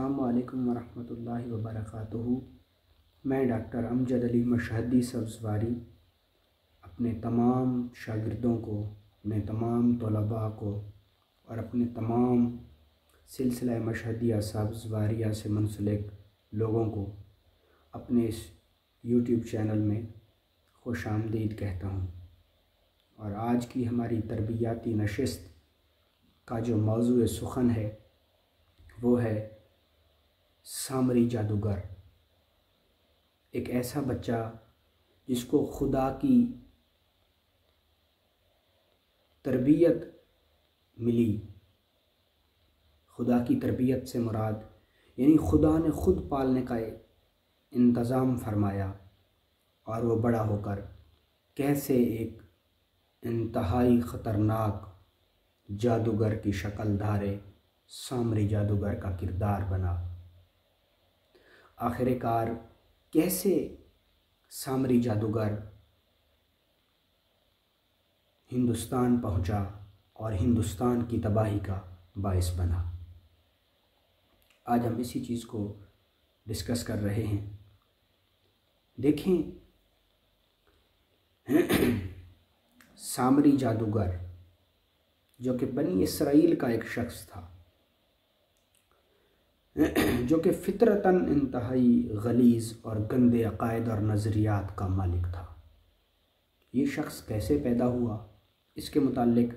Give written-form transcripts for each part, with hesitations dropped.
अस्सलामुअलैकुम वरहमतुल्लाहि वबरकातुहू। मैं डॉक्टर अमजद अली मशहदी सब्ज़वारी अपने तमाम शागिर्दों को, अपने तमाम तलबा को और अपने तमाम सिलसिला मशहदिया सब्ज़वारिया से मुंसलिक लोगों को अपने इस यूट्यूब चैनल में खुशामदीद कहता हूँ। और आज की हमारी तरबियाती नशिस्त का जो मौज़ू सुख़न है वो है सामरी जादूगर। एक ऐसा बच्चा जिसको खुदा की तरबियत मिली। खुदा की तरबियत से मुराद यानी खुदा ने ख़ुद पालने का इंतज़ाम फरमाया और वो बड़ा होकर कैसे एक इंतहाई ख़तरनाक जादूगर की शक्ल धारे सामरी जादूगर का किरदार बना। आखिरकार कैसे सामरी जादूगर हिंदुस्तान पहुंचा और हिंदुस्तान की तबाही का बाइस बना। आज हम इसी चीज़ को डिस्कस कर रहे हैं। देखें, सामरी जादूगर जो कि बनी इसराइल का एक शख्स था, जो कि फितरतन इंतहाई गलीज़ और गंदे अकायद और नज़रियात का मालिक था। ये शख्स कैसे पैदा हुआ, इसके मुताल्लिक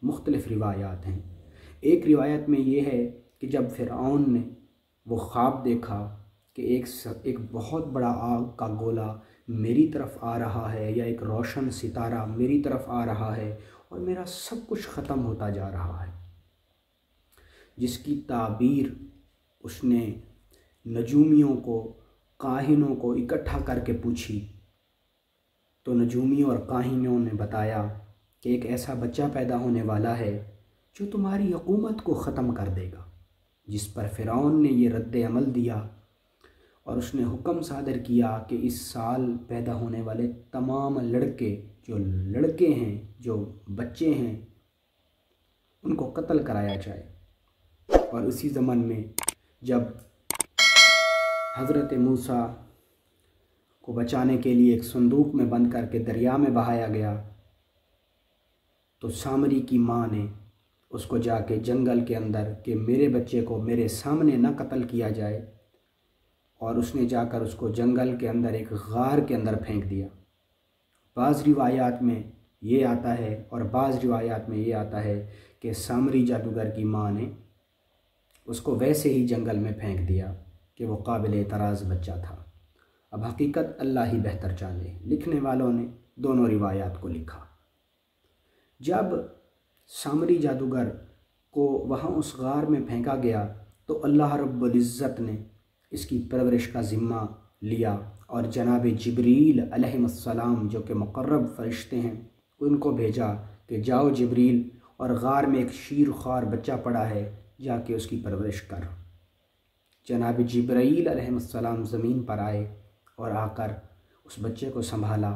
मुख्तलिफ़ रिवायात हैं। एक रिवायत में ये है कि जब फ़िरऔन ने वो ख्वाब देखा कि एक बहुत बड़ा आग का गोला मेरी तरफ़ आ रहा है या एक रोशन सितारा मेरी तरफ़ आ रहा है और मेरा सब कुछ ख़त्म होता जा रहा है, जिसकी ताबीर उसने नजूमियों को, काहिनों को इकट्ठा करके पूछी, तो नजूमियों और काहिनों ने बताया कि एक ऐसा बच्चा पैदा होने वाला है जो तुम्हारी हुकूमत को ख़त्म कर देगा। जिस पर फ़िरऔन ने ये रद्द अमल दिया और उसने हुक्म सादर किया कि इस साल पैदा होने वाले तमाम लड़के हैं, जो बच्चे हैं, उनको कत्ल कराया जाए। और उसी ज़मान में जब हज़रत मूसा को बचाने के लिए एक संदूक में बंद करके दरिया में बहाया गया, तो सामरी की माँ ने उसको जाके जंगल के अंदर कि मेरे बच्चे को मेरे सामने ना कत्ल किया जाए, और उसने जाकर उसको जंगल के अंदर एक गार के अंदर फेंक दिया। बाज़ रिवायात में ये आता है और बाज़ रिवायात में ये आता है कि सामरी जादूगर की माँ ने उसको वैसे ही जंगल में फेंक दिया कि वो काबिल एतराज़ बच्चा था। अब हकीकत अल्लाह ही बेहतर जाने। लिखने वालों ने दोनों रिवायात को लिखा। जब सामरी जादूगर को वहाँ उस गार में फेंका गया तो अल्लाह रब्बुल इज़्ज़त ने इसकी परवरिश का ज़िम्मा लिया और जनाब जिब्रील अलैहिस्सलाम, जो कि मुक़र्रब फ़रिश्ते हैं, उनको भेजा कि जाओ जिब्रील, और गार में एक शीर ख्वार बच्चा पड़ा है, जाके उसकी परवरिश कर। जनाब जिब्रील अलैहिस्सलाम ज़मीन पर आए और आकर उस बच्चे को संभाला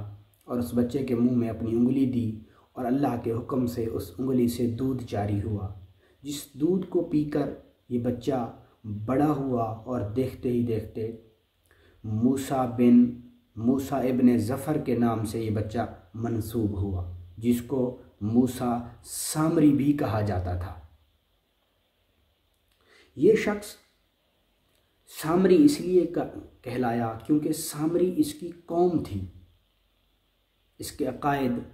और उस बच्चे के मुंह में अपनी उंगली दी और अल्लाह के हुक्म से उस उंगली से दूध जारी हुआ, जिस दूध को पीकर ये बच्चा बड़ा हुआ और देखते ही देखते मूसा इब्ने ज़फ़र के नाम से ये बच्चा मंसूब हुआ, जिसको मूसा सामरी भी कहा जाता था। ये शख्स सामरी इसलिए कहलाया क्योंकि सामरी इसकी कौम थी। इसके अकायद,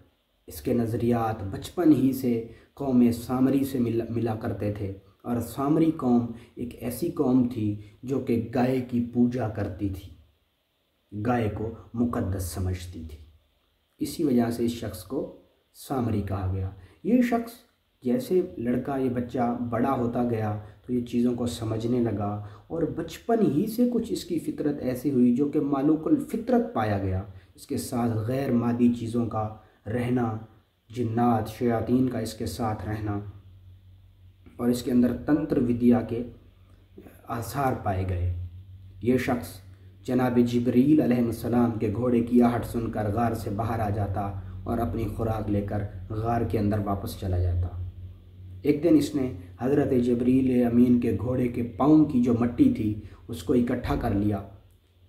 इसके नज़रियात बचपन ही से कौम सामरी से मिला करते थे। और सामरी कौम एक ऐसी कौम थी जो कि गाय की पूजा करती थी, गाय को मुक़द्दस समझती थी। इसी वजह से इस शख्स को सामरी कहा गया। ये शख्स जैसे लड़का, ये बच्चा बड़ा होता गया तो ये चीज़ों को समझने लगा और बचपन ही से कुछ इसकी फ़ितरत ऐसी हुई जो कि मालूकुल फ़ितरत पाया गया। इसके साथ गैर मादी चीज़ों का रहना, जिन्नात शयातीन का इसके साथ रहना, और इसके अंदर तंत्र विद्या के आसार पाए गए। ये शख्स जनाब जिब्रील अलैहिस्सलाम के घोड़े की आहट सुनकर गार से बाहर आ जाता और अपनी खुराक लेकर गार के अंदर वापस चला जाता। एक दिन इसने हज़रत जिब्रील अमीन के घोड़े के पाँव की जो मट्टी थी उसको इकट्ठा कर लिया,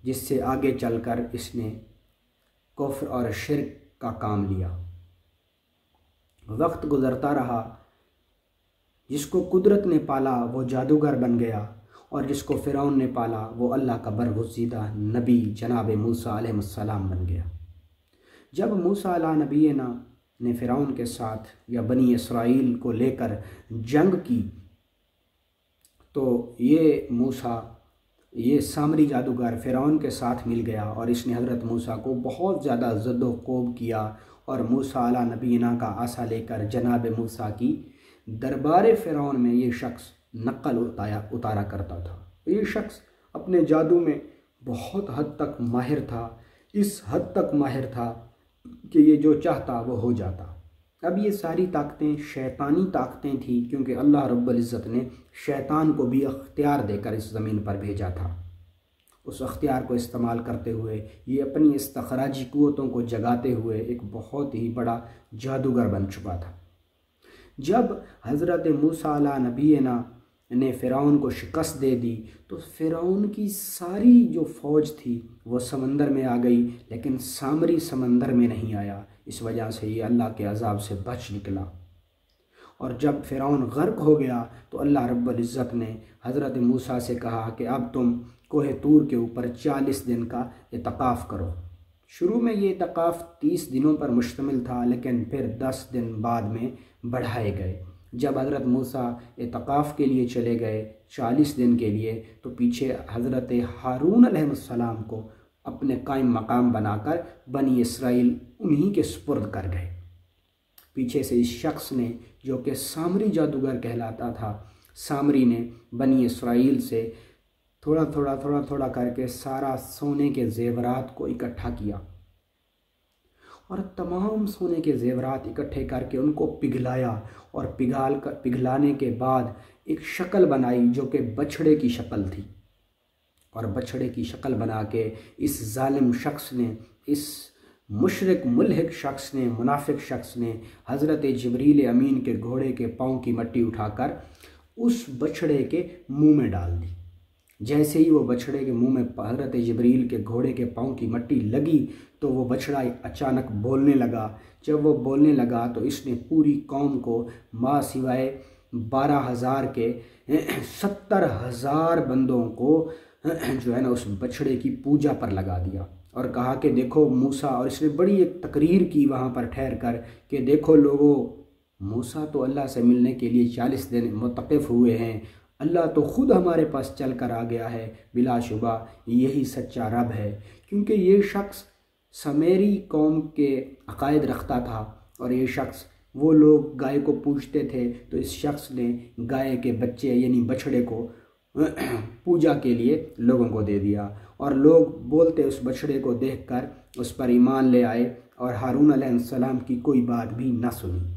जिससे आगे चलकर इसने कुफ्र और शिर्क का काम लिया। वक्त गुज़रता रहा, जिसको कुदरत ने पाला वो जादूगर बन गया, और जिसको फ़िरौन ने पाला वो अल्लाह का बरगुज़ीदा नबी जनाब मूसा अलैहिस्सलाम बन गया। जब मूसा अला नबीना ने फ़िरौन के साथ या बनी इसराइल को लेकर जंग की, तो ये सामरी जादूगर फ़िरौन के साथ मिल गया और इसने हज़रत मूसा को बहुत ज़्यादा ज़द्दोकोब किया, और मूसा अला नबीना का आसा लेकर जनाब मूसा की दरबार फ़िरौन में ये शख्स नकल उतारा करता था। ये शख्स अपने जादू में बहुत हद तक माहिर था, इस हद तक माहिर था कि ये जो चाहता वो हो जाता। अब ये सारी ताकतें शैतानी ताकतें थी, क्योंकि अल्लाह रब्बुल इज़्ज़त ने शैतान को भी अख्तियार देकर इस ज़मीन पर भेजा था। उस अख्तियार को इस्तेमाल करते हुए ये अपनी इस्तखराजी क़ुव्वतों को जगाते हुए एक बहुत ही बड़ा जादूगर बन चुका था। जब हज़रत मूसा अला नबीना ने फ़िरौन को शिकस्त दे दी, तो फ़िरौन की सारी जो फ़ौज थी वो समंदर में आ गई, लेकिन सामरी समंदर में नहीं आया। इस वजह से ये अल्लाह के अज़ाब से बच निकला। और जब फ़िरौन गर्क हो गया तो अल्लाह रब्बुल इज़्ज़त ने हज़रत मूसा से कहा कि अब तुम कोहे तूर के ऊपर 40 दिन का इतिकाफ़ करो। शुरू में ये इतिकाफ़ 30 दिनों पर मुश्तमिल था, लेकिन फिर 10 दिन बाद में बढ़ाए गए। जब हज़रत मूसा इतिकाफ़ के लिए चले गए 40 दिन के लिए, तो पीछे हज़रत हारून अलैहिस्सलाम को अपने कायम मकाम बनाकर बनी इसराइल उन्हीं के सुपुर्द कर गए। पीछे से इस शख्स ने, जो कि सामरी जादूगर कहलाता था, सामरी ने बनी इसराइल से थोड़ा थोड़ा करके सारा सोने के ज़ेवरात को इकट्ठा किया, और तमाम सोने के ज़ेवरात इकट्ठे करके उनको पिघलाया, और पिघलाने के बाद एक शक्ल बनाई जो कि बछड़े की शक्ल थी। और बछड़े की शक्ल बना के इस जालिम शख्स ने, इस मुशरिक मुल्हिक शख्स ने, मुनाफिक शख्स ने हज़रत जिब्रील अमीन के घोड़े के पाँव की मट्टी उठाकर उस बछड़े के मुंह में डाल दी। जैसे ही वो बछड़े के मुंह में हज़रत जिब्रील के घोड़े के पाँव की मट्टी लगी, तो वो बछड़ा अचानक बोलने लगा। जब वो बोलने लगा तो इसने पूरी कौम को माँ सिवाय 12,000 के 70,000 बंदों को जो है ना उस बछड़े की पूजा पर लगा दिया, और कहा कि देखो मूसा, और इसने बड़ी एक तकरीर की वहाँ पर ठहर कर कि देखो लोगों, मूसा तो अल्लाह से मिलने के लिए 40 दिन मुतक़िफ़ हुए हैं, अल्लाह तो ख़ुद हमारे पास चल कर आ गया है, बिलाशुबा यही सच्चा रब है। क्योंकि ये शख्स समेरी कौम के अक़ायद रखता था, और ये शख्स, वो लोग गाय को पूजते थे, तो इस शख्स ने गाय के बच्चे यानी बछड़े को पूजा के लिए लोगों को दे दिया, और लोग बोलते उस बछड़े को देखकर उस पर ईमान ले आए, और हारून अलैहिस्सलाम की कोई बात भी न सुनी।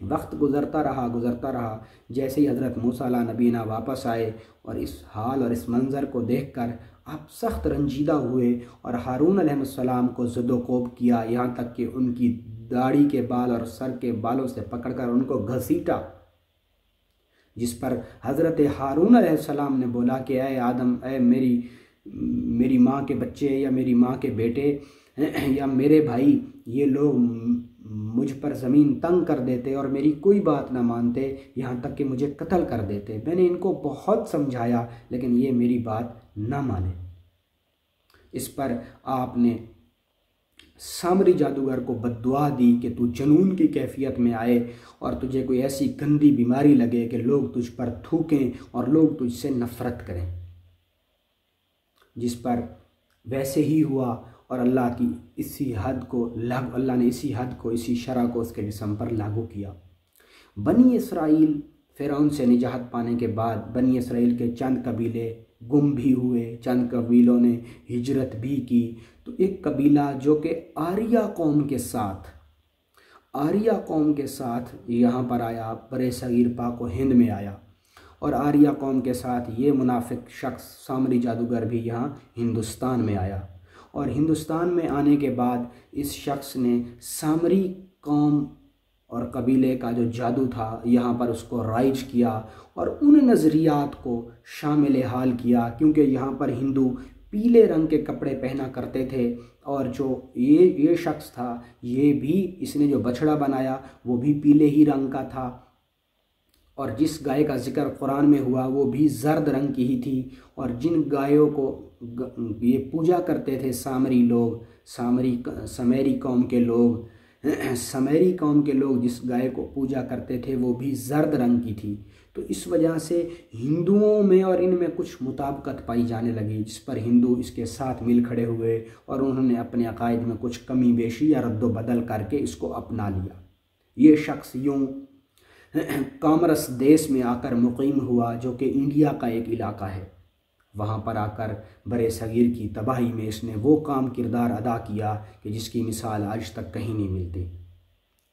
वक्त गुज़रता रहा। जैसे ही हज़रत मूसा अला नबीना वापस आए और इस हाल और इस मंज़र को देखकर आप सख्त रंजीदा हुए, और हारून अलैहिस्सलाम को ज़द्दोकोब किया, यहाँ तक कि उनकी दाढ़ी के बाल और सर के बालों से पकड़कर उनको घसीटा, जिस पर हज़रत हारून अलैहिस्सलाम ने बोला कि ऐ आदम, ऐ मेरी माँ के बच्चे या मेरी माँ के बेटे या मेरे भाई, ये लोग मुझ पर ज़मीन तंग कर देते और मेरी कोई बात ना मानते, यहाँ तक कि मुझे कत्ल कर देते। मैंने इनको बहुत समझाया, लेकिन ये मेरी बात ना माने। इस पर आपने सामरी जादूगर को बद्दुआ दी कि तू जनून की कैफियत में आए और तुझे कोई ऐसी गंदी बीमारी लगे कि लोग तुझ पर थूकें और लोग तुझसे नफ़रत करें। जिस पर वैसे ही हुआ, और अल्लाह ने इसी हद को, इसी शरअ को उसके जिस्म पर लागू किया। बनी इसराइल फ़िरौन से निजात पाने के बाद बनी इसराइल के चंद कबीले गुम भी हुए, चंद कबीलों ने हिजरत भी की। तो एक कबीला जो कि आर्या कौम के साथ यहाँ पर आया, बरे सगीर पाक व हिंद में आया, और आर्या कौम के साथ ये मुनाफिक शख्स सामरी जादूगर भी यहाँ हिंदुस्तान में आया। और हिंदुस्तान में आने के बाद इस शख्स ने सामरी कौम और कबीले का जो जादू था यहाँ पर उसको राइज किया और उन नज़रियात को शामिल हाल किया, क्योंकि यहाँ पर हिंदू पीले रंग के कपड़े पहना करते थे। और जो ये शख्स था, ये भी, इसने जो बछड़ा बनाया वो भी पीले ही रंग का था, और जिस गाय का जिक्र कुरान में हुआ वो भी जर्द रंग की ही थी। और जिन गायों को ये पूजा करते थे सामरी लोग, समेरी कौम के लोग, समेरी कौम के लोग जिस गाय को पूजा करते थे वो भी जर्द रंग की थी। तो इस वजह से हिंदुओं में और इनमें कुछ मुताबिकत पाई जाने लगी, जिस पर हिंदू इसके साथ मिल खड़े हुए और उन्होंने अपने अकायद में कुछ कमी बेशी या रद्द बदल करके इसको अपना लिया। ये शख्स यूँ कामरस देश में आकर मुकीम हुआ, जो कि इंडिया का एक इलाका है। वहाँ पर आकर बरे सगीर की तबाही में इसने वो काम किरदार अदा किया कि जिसकी मिसाल आज तक कहीं नहीं मिलती।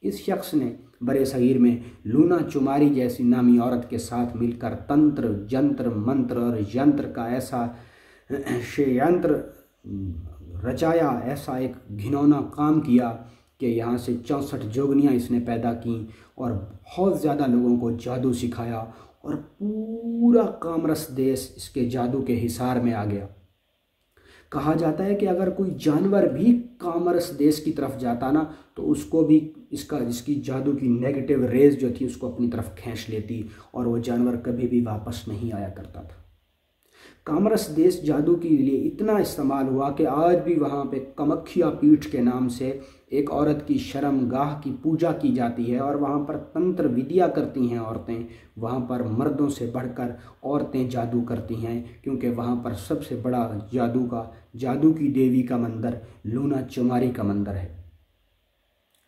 इस शख्स ने बरे सगीर में लूना चुमारी जैसी नामी औरत के साथ मिलकर तंत्र, जंत्र, मंत्र और यंत्र का ऐसा षड्यंत्र रचाया, ऐसा एक घिनौना काम किया कि यहाँ से 64 जोगनियाँ इसने पैदा की और बहुत ज़्यादा लोगों को जादू सिखाया, और पूरा कामरस देश इसके जादू के हिसार में आ गया। कहा जाता है कि अगर कोई जानवर भी कामरस देश की तरफ जाता ना, तो उसको भी इसकी जादू की नेगेटिव रेज जो थी उसको अपनी तरफ खींच लेती, और वो जानवर कभी भी वापस नहीं आया करता था। कामरस देश जादू के लिए इतना इस्तेमाल हुआ कि आज भी वहाँ पे कामाख्या पीठ के नाम से एक औरत की शर्मगाह की पूजा की जाती है, और वहाँ पर तंत्र विद्या करती हैं औरतें। वहाँ पर मर्दों से बढ़कर औरतें जादू करती हैं, क्योंकि वहाँ पर सबसे बड़ा जादू की देवी का मंदिर लूना चुमारी का मंदिर है।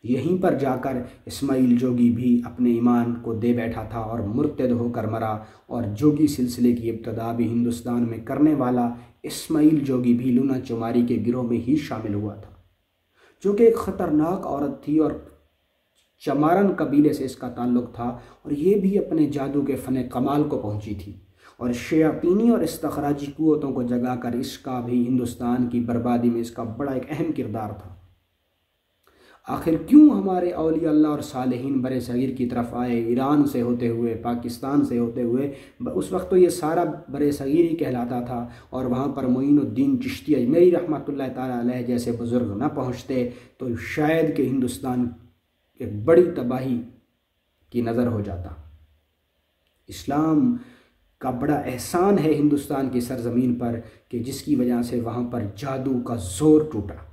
यहीं पर जाकर इस्माइल जोगी भी अपने ईमान को दे बैठा था और मुर्तद होकर मरा, और जोगी सिलसिले की इब्तदा भी हिंदुस्तान में करने वाला इस्माइल जोगी भी लूना चुमारी के गिरोह में ही शामिल हुआ था, जो कि एक ख़तरनाक औरत थी और चमारन कबीले से इसका ताल्लुक़ था, और ये भी अपने जादू के फ़न कमाल को पहुंची थी, और शयातीनी और इस्तखराजी क़ुव्वतों को जगाकर इसका भी हिंदुस्तान की बर्बादी में इसका बड़ा एक अहम किरदार था। आखिर क्यों हमारे औलिया अल्लाह और सालेहीन बरे सगीर की तरफ आए, ईरान से होते हुए, पाकिस्तान से होते हुए? उस वक्त तो ये सारा बरे सगीर ही कहलाता था, और वहाँ पर मोइनुद्दीन चिश्ती अजमेरी रहमतुल्लाह ताला अलैह जैसे बुज़ुर्ग न पहुँचते तो शायद कि हिंदुस्तान एक बड़ी तबाही की नज़र हो जाता। इस्लाम का बड़ा एहसान है हिंदुस्तान की सरज़मीन पर कि जिसकी वजह से वहाँ पर जादू का ज़ोर टूटा।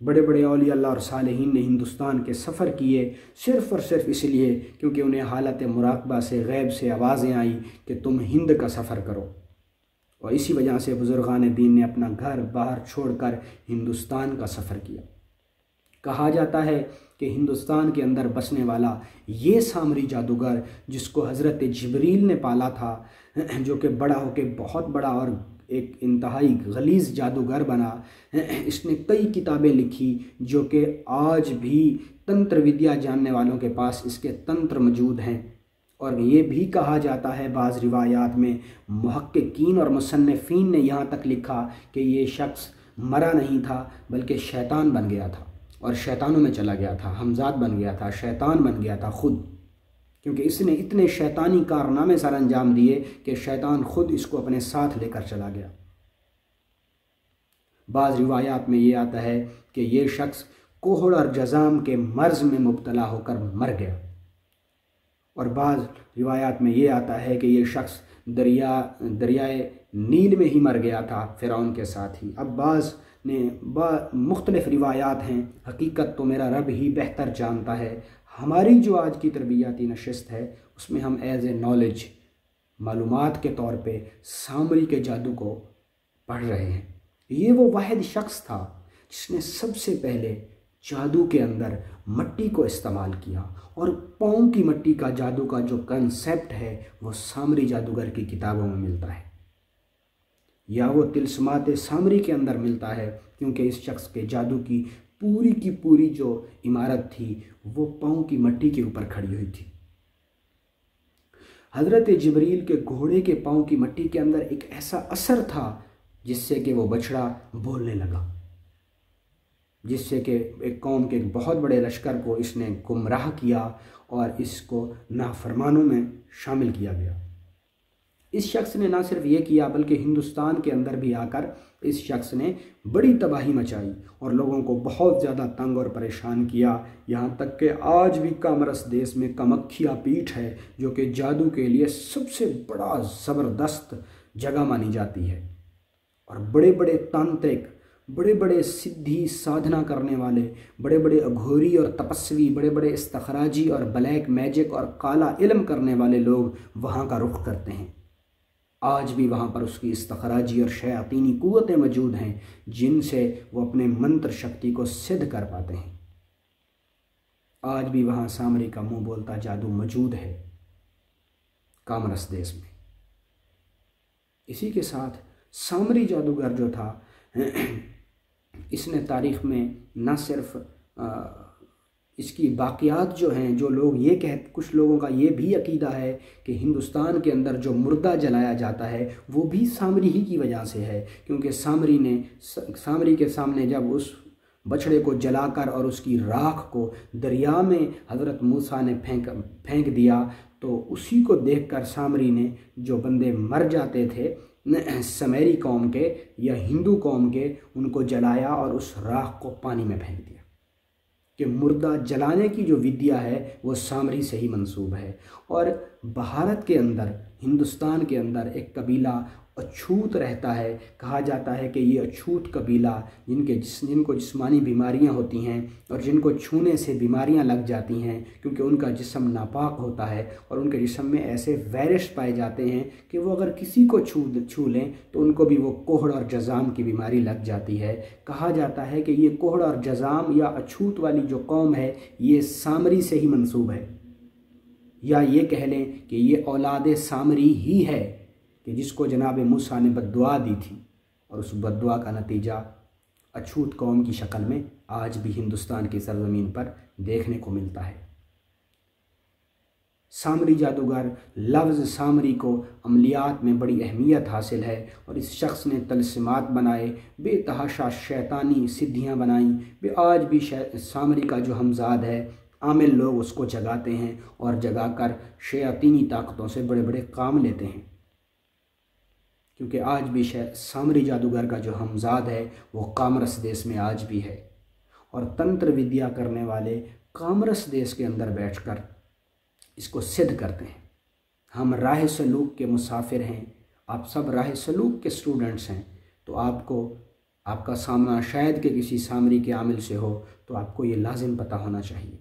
बड़े बड़े औलिया अल्लाह और सालेहीन ने हिंदुस्तान के सफ़र किए सिर्फ़ और सिर्फ इसलिए क्योंकि उन्हें हालत मुराक़बा से, गैब से आवाज़ें आई कि तुम हिंद का सफ़र करो, और इसी वजह से बुज़ुर्गान दीन ने अपना घर बाहर छोड़कर हिंदुस्तान का सफ़र किया। कहा जाता है कि हिंदुस्तान के अंदर बसने वाला ये सामरी जादूगर, जिसको हज़रत जिब्रील ने पाला था, जो कि बड़ा होकर बहुत बड़ा और एक इंतहाई गलीज़ जादूगर बना, इसने कई किताबें लिखी जो कि आज भी तंत्र विद्या जानने वालों के पास इसके तंत्र मौजूद हैं। और ये भी कहा जाता है बाज़ रिवायात में, मुहक्किकीन और मुसन्निफ़ीन ने यहाँ तक लिखा कि ये शख्स मरा नहीं था बल्कि शैतान बन गया था, और शैतानों में चला गया था, हमजाद बन गया था, शैतान बन गया था खुद, क्योंकि इसने इतने शैतानी कारनामे सर अंजाम दिए कि शैतान खुद इसको अपने साथ लेकर चला गया। बाज़ रिवायात में ये आता है कि ये शख्स कोहड़ और जज़ाम के मर्ज़ में मुब्तला होकर मर गया, और बाज़ रिवायात में ये आता है कि ये शख्स दरियाए नील में ही मर गया था फ़िरौन के साथ ही। अब बाज़ ने मुख्तलिफ़ रिवायात हैं, हकीकत तो मेरा रब ही बेहतर जानता है। हमारी जो आज की तरबियाती नशिस्त है उसमें हम एज़ ए नॉलेज, मालूमात के तौर पे सामरी के जादू को पढ़ रहे हैं। ये वो वाहिद शख्स था जिसने सबसे पहले जादू के अंदर मट्टी को इस्तेमाल किया, और पाँव की मट्टी का जादू का जो कंसेप्ट है वो सामरी जादूगर की किताबों में मिलता है, या वो तिलस्मात सामरी के अंदर मिलता है, क्योंकि इस शख्स के जादू की पूरी जो इमारत थी वो पाँव की मट्टी के ऊपर खड़ी हुई थी। हज़रत जिब्रील के घोड़े के पाँव की मट्टी के अंदर एक ऐसा असर था जिससे कि वो बछड़ा बोलने लगा। जिससे कि एक कौम के एक बहुत बड़े लश्कर को इसने गुमराह किया और इसको नाफरमानों में शामिल किया गया। इस शख्स ने ना सिर्फ ये किया बल्कि हिंदुस्तान के अंदर भी आकर इस शख्स ने बड़ी तबाही मचाई और लोगों को बहुत ज़्यादा तंग और परेशान किया। यहाँ तक कि आज भी कामरस देश में कामाख्या पीठ है जो कि जादू के लिए सबसे बड़ा ज़बरदस्त जगह मानी जाती है और बड़े बड़े तांत्रिक, बड़े बड़े सिद्धि साधना करने वाले, बड़े बड़े अघोरी और तपस्वी, बड़े बड़े इस्तखराजी और ब्लैक मैजिक और काला इल्म करने वाले लोग वहाँ का रुख करते हैं। आज भी वहाँ पर उसकी इस्तखराजी और शयातीनी कुव्वतें मौजूद हैं जिनसे वो अपने मंत्र शक्ति को सिद्ध कर पाते हैं। आज भी वहाँ सामरी का मुंह बोलता जादू मौजूद है कामरस देश में। इसी के साथ सामरी जादूगर जो था इसने तारीख़ में न सिर्फ इसकी बाक़ियात जो हैं, जो लोग ये कुछ लोगों का ये भी अकीदा है कि हिंदुस्तान के अंदर जो मुर्दा जलाया जाता है वो भी सामरी ही की वजह से है, क्योंकि सामरी के सामने जब उस बछड़े को जलाकर और उसकी राख को दरिया में हज़रत मूसा ने फेंक दिया तो उसी को देखकर सामरी ने, जो बंदे मर जाते थे समेरी कौम के या हिंदू कौम के, उनको जलाया और उस राख को पानी में फेंक दिया। कि मुर्दा जलाने की जो विद्या है वो सामरी से ही मंसूब है। और भारत के अंदर, हिंदुस्तान के अंदर एक कबीला अछूत रहता है। कहा जाता है कि ये अछूत कबीला जिनको जिस्मानी बीमारियां होती हैं और जिनको छूने से बीमारियां लग जाती हैं क्योंकि उनका जिस्म नापाक होता है और उनके जिस्म में ऐसे वायरस पाए जाते हैं कि वो अगर किसी को छू लें तो उनको भी वो कोहड़ और जज़ाम की बीमारी लग जाती है। कहा जाता है कि ये कोहड़ और जज़ाम या अछूत वाली जो कौम है ये सामरी से ही मंसूब है, या ये कह लें कि ये औलाद सामरी ही है कि जिसको जनाब मूसा ने बद्दुआ दी थी और उस बद्दुआ का नतीजा अछूत कौम की शक्ल में आज भी हिंदुस्तान की सरजमीन पर देखने को मिलता है। सामरी जादूगर, लफ्ज़ सामरी को अमलियात में बड़ी अहमियत हासिल है और इस शख्स ने तलस्मात बनाए, बेतहाशा शैतानी सिद्धियां बनाई। वे आज भी सामरी का जो हमजाद है आमिल लोग उसको जगाते हैं और जगाकर शयातीनी ताकतों से बड़े बड़े काम लेते हैं, क्योंकि आज भी सामरी जादूगर का जो हमजाद है वो कामरस देश में आज भी है और तंत्र विद्या करने वाले कामरस देश के अंदर बैठकर इसको सिद्ध करते हैं। हम राह सलूक के मुसाफिर हैं, आप सब राह सलूक के स्टूडेंट्स हैं, तो आपका सामना शायद कि किसी सामरी के आमिल से हो तो आपको ये लाजिम पता होना चाहिए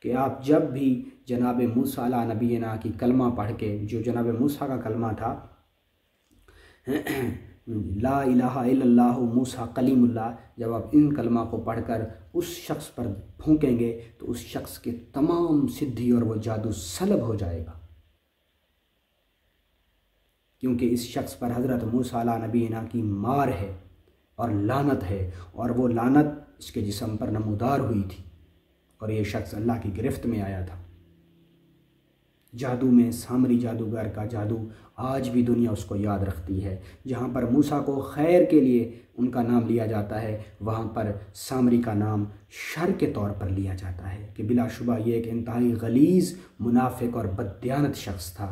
कि आप जब भी जनाब मूसा अला नबीना की कलमा पढ़ के, जो जनाब मूसा का कलमा था ला इलाहा इल्लल्लाहु मूसा कलीमुल्लाह, जब आप इन कलमा को पढ़कर उस शख्स पर फूंकेंगे तो उस शख्स के तमाम सिद्धि और वो जादू सलब हो जाएगा, क्योंकि इस शख्स पर हज़रत मूसा अला नबीना की मार है और लानत है और वो लानत इसके जिस्म पर नमूदार हुई थी और ये शख्स अल्लाह की गिरफ्त में आया था। जादू में सामरी जादूगर का जादू आज भी दुनिया उसको याद रखती है। जहाँ पर मूसा को खैर के लिए उनका नाम लिया जाता है, वहाँ पर सामरी का नाम शर के तौर पर लिया जाता है कि बिलाशुबा ये एक इंतहाई गलीज़, मुनाफिक और बददियानत शख्स था